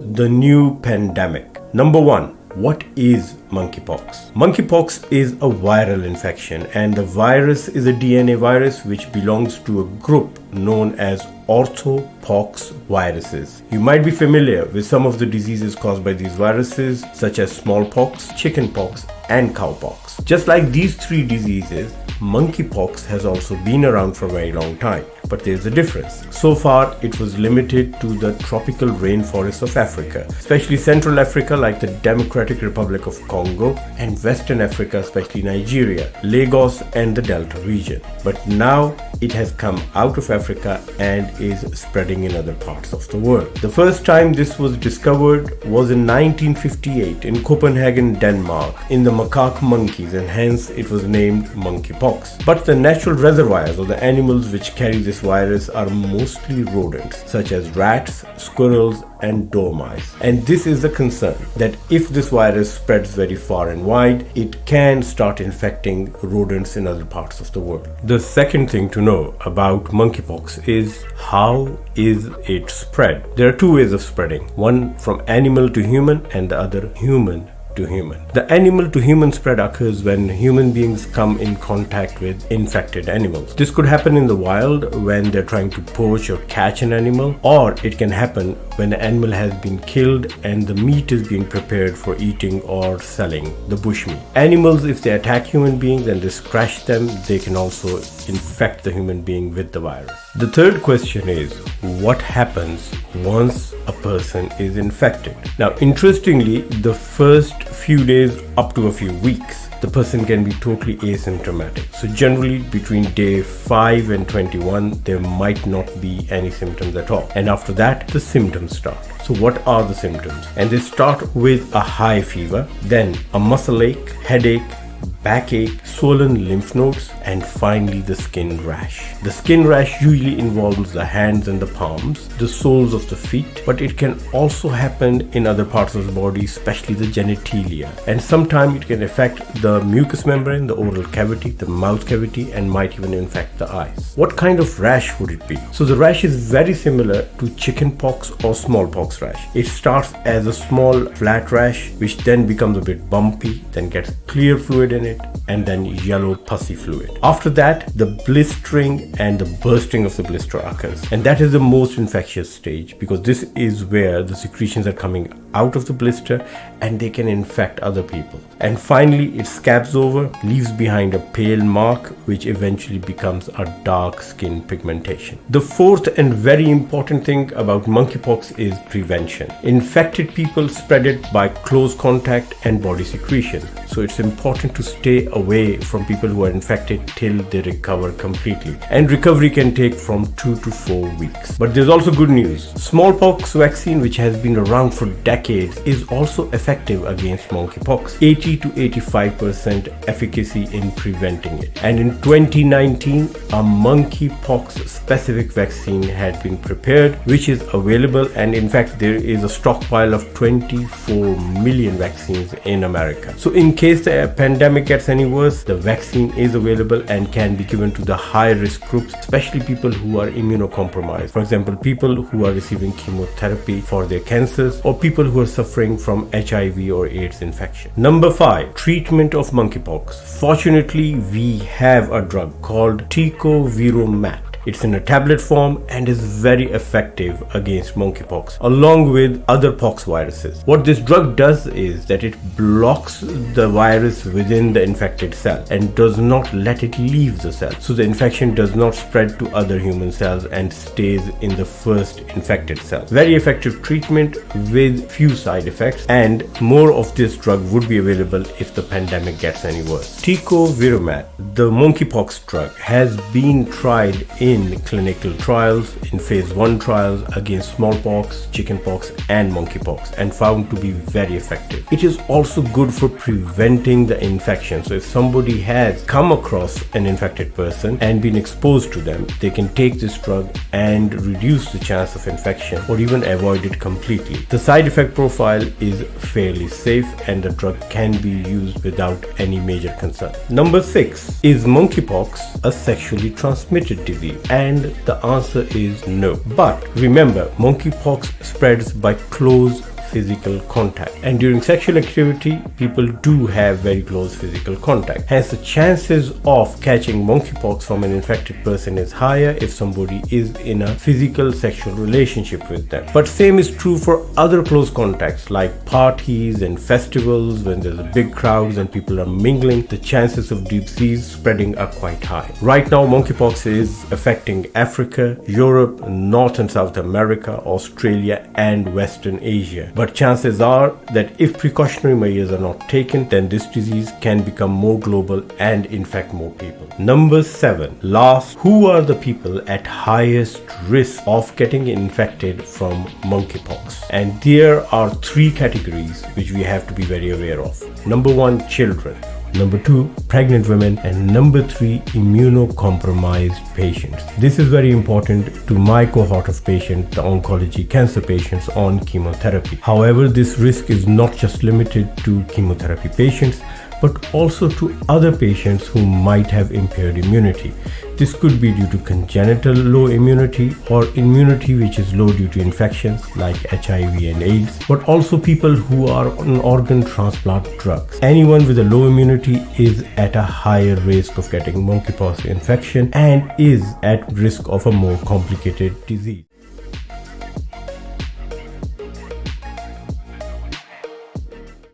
The new pandemic. Number 1. What is monkeypox? Monkeypox is a viral infection, and the virus is a DNA virus which belongs to a group known as orthopoxviruses. You might be familiar with some of the diseases caused by these viruses, such as smallpox, chickenpox, and cowpox. Just like these three diseases, monkeypox has also been around for a very long time, but there's a difference. So far, it was limited to the tropical rainforests of Africa, especially Central Africa like the Democratic Republic of Congo, and Western Africa, especially Nigeria, Lagos, and the Delta region. But now it has come out of Africa and is spreading in other parts of the world. The first time this was discovered was in 1958 in Copenhagen, Denmark, in the macaque monkeys, and hence it was named monkeypox. But the natural reservoirs or the animals which carry this virus are mostly rodents, such as rats, squirrels, and dormice. And this is the concern, that if this virus spreads very far and wide, it can start infecting rodents in other parts of the world. The second thing to know about monkeypox is how is it spread. There are two ways of spreading, one from animal to human and the other human to human. The animal to human spread occurs when human beings come in contact with infected animals. This could happen in the wild when they're trying to poach or catch an animal, or it can happen when the animal has been killed and the meat is being prepared for eating or selling, the bushmeat. Animals, if they attack human beings and they scratch them, they can also infect the human being with the virus. The third question is, what happens once a person is infected? Now, interestingly, the first few days up to a few weeks, the person can be totally asymptomatic. So generally between day 5 and 21, there might not be any symptoms at all. And after that, the symptoms start. So what are the symptoms? And they start with a high fever, then a muscle ache, headache, backache, swollen lymph nodes, and finally the skin rash. The skin rash usually involves the hands and the palms, the soles of the feet, but it can also happen in other parts of the body, especially the genitalia. And sometimes it can affect the mucous membrane, the oral cavity, the mouth cavity, and might even infect the eyes. What kind of rash would it be? So the rash is very similar to chickenpox or smallpox rash. It starts as a small flat rash, which then becomes a bit bumpy, then gets clear fluid in it, and then yellow pussy fluid. After that, the blistering and the bursting of the blister occurs, and that is the most infectious stage, because this is where the secretions are coming out of the blister and they can infect other people. And finally, it scabs over, leaves behind a pale mark, which eventually becomes a dark skin pigmentation. The fourth and very important thing about monkeypox is prevention. Infected people spread it by close contact and body secretion. So it's important to stay away from people who are infected till they recover completely. And recovery can take from 2 to 4 weeks. But there's also good news. Smallpox vaccine, which has been around for decades, is also effective against monkeypox. 80 to 85% efficacy in preventing it. And in 2019, a monkeypox specific vaccine had been prepared, which is available, and in fact there is a stockpile of 24 million vaccines in America. So in case the pandemic gets any worse, the vaccine is available and can be given to the high risk groups, especially people who are immunocompromised. For example, people who are receiving chemotherapy for their cancers, or people who are suffering from HIV or AIDS infection. Number 5, treatment of monkeypox. Fortunately, we have a drug called tecovirimat. It's in a tablet form and is very effective against monkeypox, along with other pox viruses. What this drug does is that it blocks the virus within the infected cell and does not let it leave the cell. So the infection does not spread to other human cells and stays in the first infected cell. Very effective treatment with few side effects, and more of this drug would be available if the pandemic gets any worse. Tecovirimat, the monkeypox drug, has been tried in clinical trials, in phase 1 trials against smallpox, chickenpox, and monkeypox, and found to be very effective. It is also good for preventing the infection. So if somebody has come across an infected person and been exposed to them, they can take this drug and reduce the chance of infection or even avoid it completely. The side effect profile is fairly safe and the drug can be used without any major concern. Number 6, is monkeypox a sexually transmitted disease? And the answer is no. But remember, monkeypox spreads by close physical contact. And during sexual activity, people do have very close physical contact. Hence, the chances of catching monkeypox from an infected person is higher if somebody is in a physical sexual relationship with them. But same is true for other close contacts like parties and festivals. When there's a big crowds and people are mingling, the chances of disease spreading are quite high. Right now, monkeypox is affecting Africa, Europe, North and South America, Australia and Western Asia. But chances are that if precautionary measures are not taken, then this disease can become more global and infect more people. Number 7. Last, who are the people at highest risk of getting infected from monkeypox? And there are 3 categories which we have to be very aware of. Number 1, children. Number 2, pregnant women. And number 3, immunocompromised patients. This is very important to my cohort of patients, the oncology cancer patients on chemotherapy. However, this risk is not just limited to chemotherapy patients, but also to other patients who might have impaired immunity. This could be due to congenital low immunity or immunity which is low due to infections like HIV and AIDS, but also people who are on organ transplant drugs. Anyone with a low immunity is at a higher risk of getting monkeypox infection and is at risk of a more complicated disease.